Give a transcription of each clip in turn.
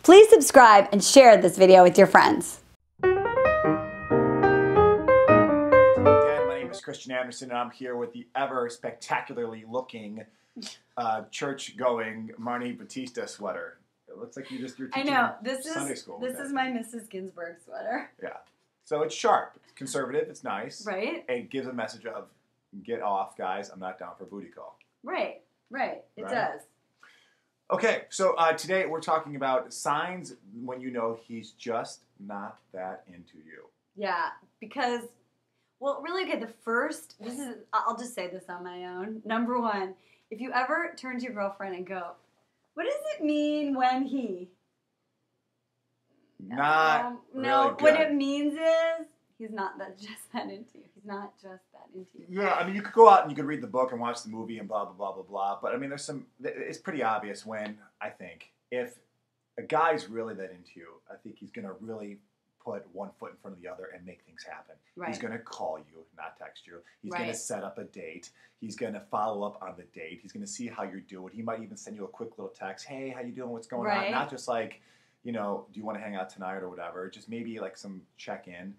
Please subscribe and share this video with your friends. My name is Christian Anderson, and I'm here with the ever spectacularly looking, church-going Marni Battista sweater. It looks like you're teaching Sunday school. This is my Mrs. Ginsburg sweater. Yeah. So it's sharp, it's conservative, it's nice. Right. And it gives a message of, get off, guys, I'm not down for a booty call. Right. It does. Okay, so today we're talking about signs when you know he's just not that into you. Yeah, because, well, really, okay, I'll just say this on my own. Number one, if you ever turn to your girlfriend and go, what does it mean when he? Not really good. What it means is he's not just that into you. He's not just that into you. Yeah, I mean, you could go out and you could read the book and watch the movie and blah, blah, blah, blah, blah. But, I mean, it's pretty obvious when, I think, if a guy's really that into you, I think he's going to really put one foot in front of the other and make things happen. Right. He's going to call you, not text you. He's going to set up a date. He's going to follow up on the date. He's going to see how you're doing. He might even send you a quick little text. Hey, how you doing? What's going on? Not just like, you know, do you want to hang out tonight or whatever. Just maybe like some check-in.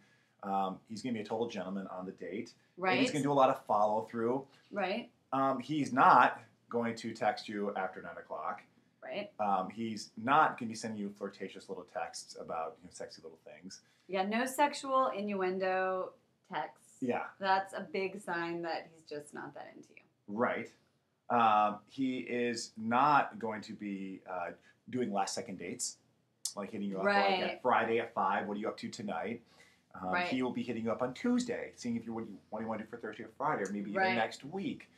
He's going to be a total gentleman on the date. Right. And he's going to do a lot of follow-through. Right. He's not going to text you after 9 o'clock. Right. He's not going to be sending you flirtatious little texts about sexy little things. Yeah, no sexual innuendo texts. Yeah. That's a big sign that he's just not that into you. Right. He is not going to be doing last-second dates, like hitting you up like at Friday at 5. What are you up to tonight? He will be hitting you up on Tuesday, seeing if what do you want to do for Thursday or Friday, or maybe even next week.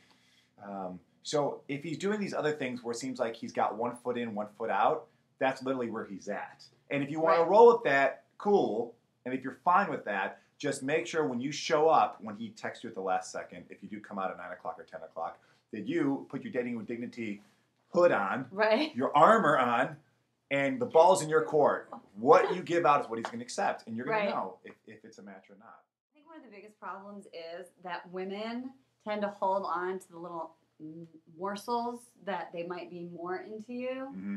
So if he's doing these other things where it seems like he's got 1 foot in, 1 foot out, that's literally where he's at. And if you want to roll with that, cool. And if you're fine with that, just make sure when you show up, when he texts you at the last second, if you do come out at 9 o'clock or 10 o'clock, that you put your Dating with Dignity hood on, your armor on, and the ball's in your court. What you give out is what he's going to accept, and you're going to know if it's a match or not. I think one of the biggest problems is that women tend to hold on to the little morsels that they might be more into you. Mm-hmm.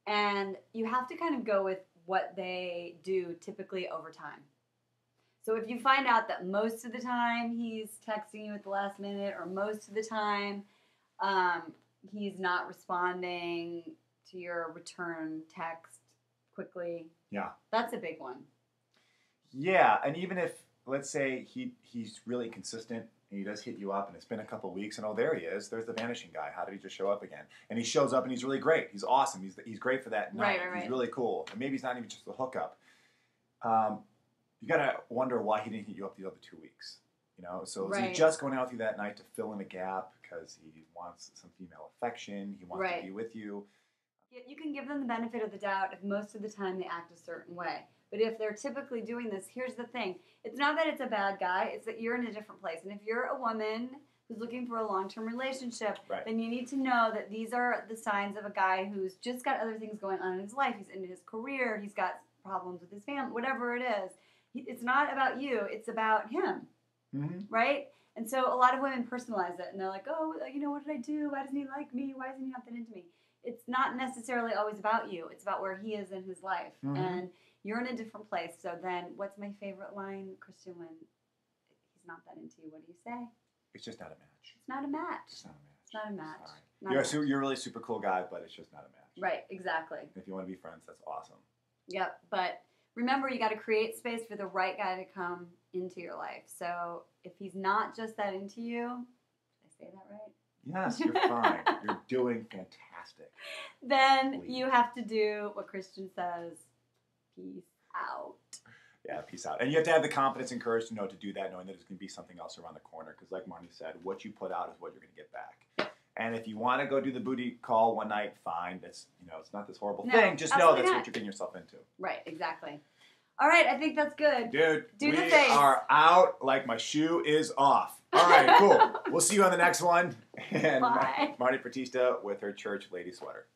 And you have to kind of go with what they do typically over time. So if you find out that most of the time he's texting you at the last minute, or most of the time he's not responding to your return text quickly. Yeah. That's a big one. Yeah, and even if, let's say, he's really consistent and he does hit you up and it's been a couple weeks and there he is, there's the vanishing guy. How did he just show up again? And he shows up and he's really great. He's awesome. He's great for that night. He's really cool. And maybe he's not even just a hookup. You got to wonder why he didn't hit you up the other 2 weeks. So is he just going out with you that night to fill in a gap because he wants some female affection, he wants to be with you? You can give them the benefit of the doubt if most of the time they act a certain way. But if they're typically doing this, here's the thing. It's not that it's a bad guy. It's that you're in a different place. And if you're a woman who's looking for a long-term relationship, then you need to know that these are the signs of a guy who's just got other things going on in his life. He's in his career. He's got problems with his family, whatever it is. It's not about you. It's about him, right? And so a lot of women personalize it. And they're like, oh, what did I do? Why doesn't he like me? Why isn't he not that into me? It's not necessarily always about you. It's about where he is in his life. And you're in a different place. So then what's my favorite line, Christian, when he's not that into you? What do you say? It's just not a match. It's not a match. It's not a match. It's not a match. You're a really super cool guy, but it's just not a match. Right, exactly. If you want to be friends, that's awesome. Yep, but remember, you got to create space for the right guy to come into your life. So if he's not just that into you, did I say that right? Yes, you're fine. You're doing fantastic. Then you have to do what Christian says, peace out. Yeah, peace out. And you have to have the confidence and courage to know to do that, knowing that there's going to be something else around the corner. Because like Marni said, what you put out is what you're going to get back. And if you want to go do the booty call one night, fine. That's it's not this horrible thing. Just know that's what you're getting yourself into. Right, exactly. All right, I think that's good. Dude, we are out like my shoe is off. All right, cool. We'll see you on the next one. And Bye. Marni Battista with her church lady sweater.